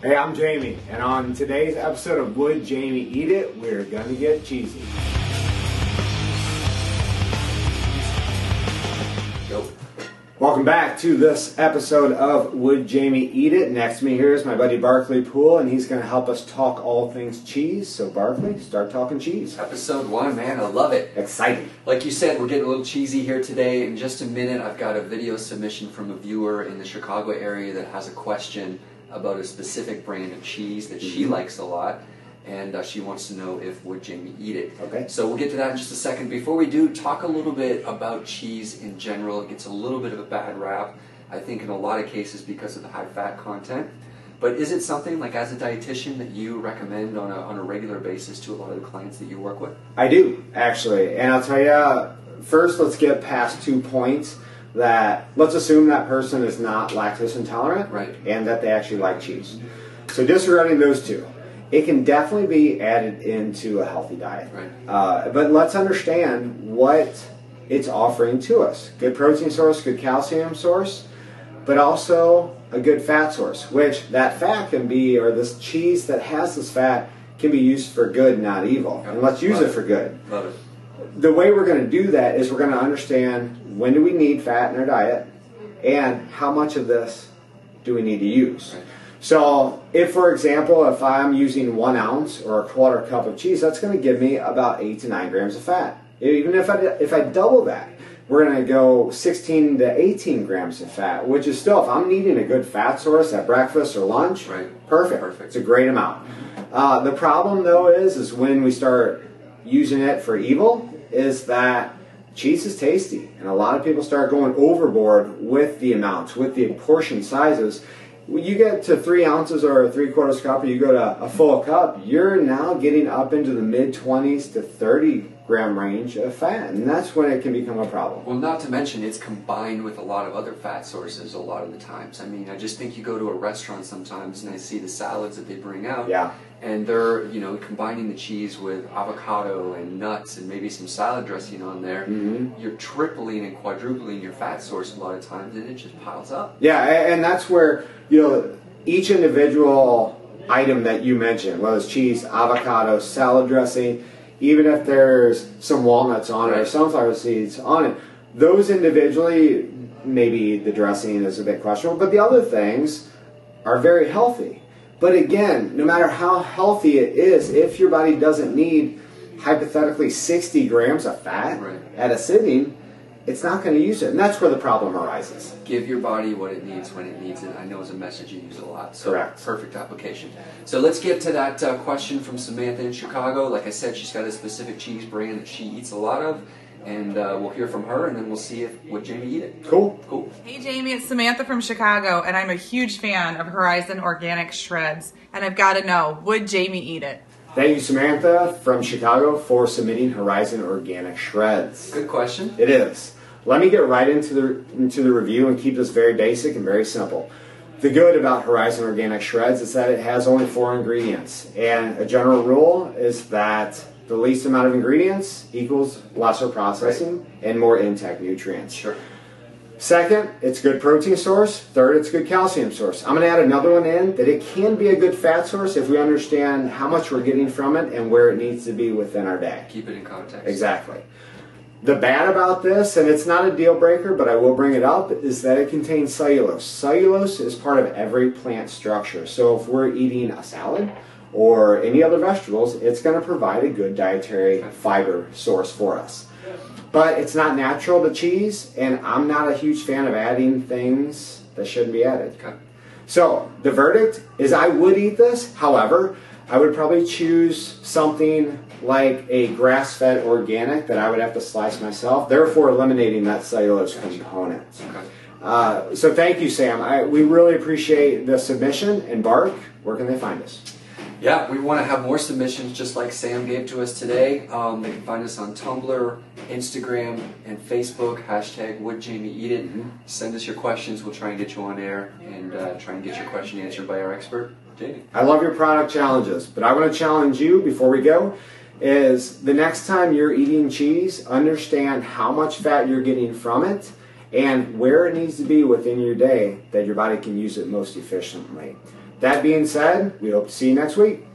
Hey, I'm Jamie, and on today's episode of Would Jamie Eat It, we're gonna get cheesy. Welcome back to this episode of Would Jamie Eat It. Next to me here is my buddy Barkley Poole, and he's going to help us talk all things cheese. So Barkley, start talking cheese. Episode 1, man, I love it. Exciting. Like you said, we're getting a little cheesy here today. In just a minute, I've got a video submission from a viewer in the Chicago area that has a question about a specific brand of cheese that she likes a lot. And she wants to know if would Jamie eat it. Okay. So we'll get to that in just a second. Before we do, talk a little bit about cheese in general. It gets a little bit of a bad rap, I think, in a lot of cases because of the high fat content. But is it something, like as a dietitian, that you recommend on a regular basis to a lot of the clients that you work with? I do, actually. And I'll tell you, first let's get past 2 points. That let's assume that person is not lactose intolerant, right, and that they actually like cheese. So disregarding those two, it can definitely be added into a healthy diet. Right. But let's understand what it's offering to us. Good protein source, good calcium source, but also a good fat source, which that fat can be, or this cheese that has this fat can be used for good, not evil. And let's use it for good. Love it. The way we're going to do that is we're going to understand when do we need fat in our diet and how much of this do we need to use. Right. So if, for example, if I'm using 1 ounce or a quarter cup of cheese, that's going to give me about 8 to 9 grams of fat. Even if I double that, we're going to go 16 to 18 grams of fat, which is still, if I'm needing a good fat source at breakfast or lunch, right, perfect. It's a great amount. The problem, though, is when we start using it for evil, is that cheese is tasty, and a lot of people start going overboard with the amounts, with the portion sizes. When you get to 3 ounces or a 3/4 cup, or you go to a full cup, you're now getting up into the mid-20s to 30 gram range of fat, and that's when it can become a problem. Well, not to mention it's combined with a lot of other fat sources a lot of the times. I mean, I just think you go to a restaurant sometimes and I see the salads that they bring out, yeah, and they're, you know, combining the cheese with avocado and nuts and maybe some salad dressing on there. You're tripling and quadrupling your fat source a lot of times, and it just piles up. Yeah, and that's where, you know, each individual item that you mentioned, whether it's cheese, avocado, salad dressing, even if there's some walnuts on it or sunflower seeds on it, those individually, maybe the dressing is a bit questionable, but the other things are very healthy. But again, no matter how healthy it is, if your body doesn't need hypothetically 60 grams of fat at a sitting, it's not going to use it. And that's where the problem arises. Give your body what it needs when it needs it. I know it's a message you use a lot. So correct. Perfect application. So let's get to that question from Samantha in Chicago. Like I said, she's got a specific cheese brand that she eats a lot of. And we'll hear from her, and then we'll see if would Jamie eat it. Cool. Cool. Hey Jamie, it's Samantha from Chicago, and I'm a huge fan of Horizon Organic Shreds. And I've got to know, would Jamie eat it? Thank you, Samantha from Chicago, for submitting Horizon Organic Shreds. Good question. It is. Let me get right into the review and keep this very basic and very simple. The good about Horizon Organic Shreds is that it has only 4 ingredients, and a general rule is that the least amount of ingredients equals lesser processing and more intact nutrients. Sure. Second, it's a good protein source. Third, it's a good calcium source. I'm going to add another one in, that it can be a good fat source if we understand how much we're getting from it and where it needs to be within our day. Keep it in context. Exactly. The bad about this, and it's not a deal breaker, but I will bring it up, is that it contains cellulose. Cellulose is part of every plant structure. So if we're eating a salad or any other vegetables, it's going to provide a good dietary fiber source for us. But it's not natural to cheese, and I'm not a huge fan of adding things that shouldn't be added. Okay. So the verdict is I would eat this. However, I would probably choose something like a grass-fed organic that I would have to slice myself, therefore eliminating that cellulose component. Okay. So thank you, Sam. We really appreciate the submission. And Bark, where can they find us? Yeah, we want to have more submissions just like Sam gave to us today. They can find us on Tumblr, Instagram, and Facebook. # would Jamie eat it. Send us your questions. We'll try and get you on air and try and get your question answered by our expert, Jamie. I love your product challenges, but I want to challenge you before we go is the next time you're eating cheese, understand how much fat you're getting from it and where it needs to be within your day that your body can use it most efficiently. That being said, we hope to see you next week.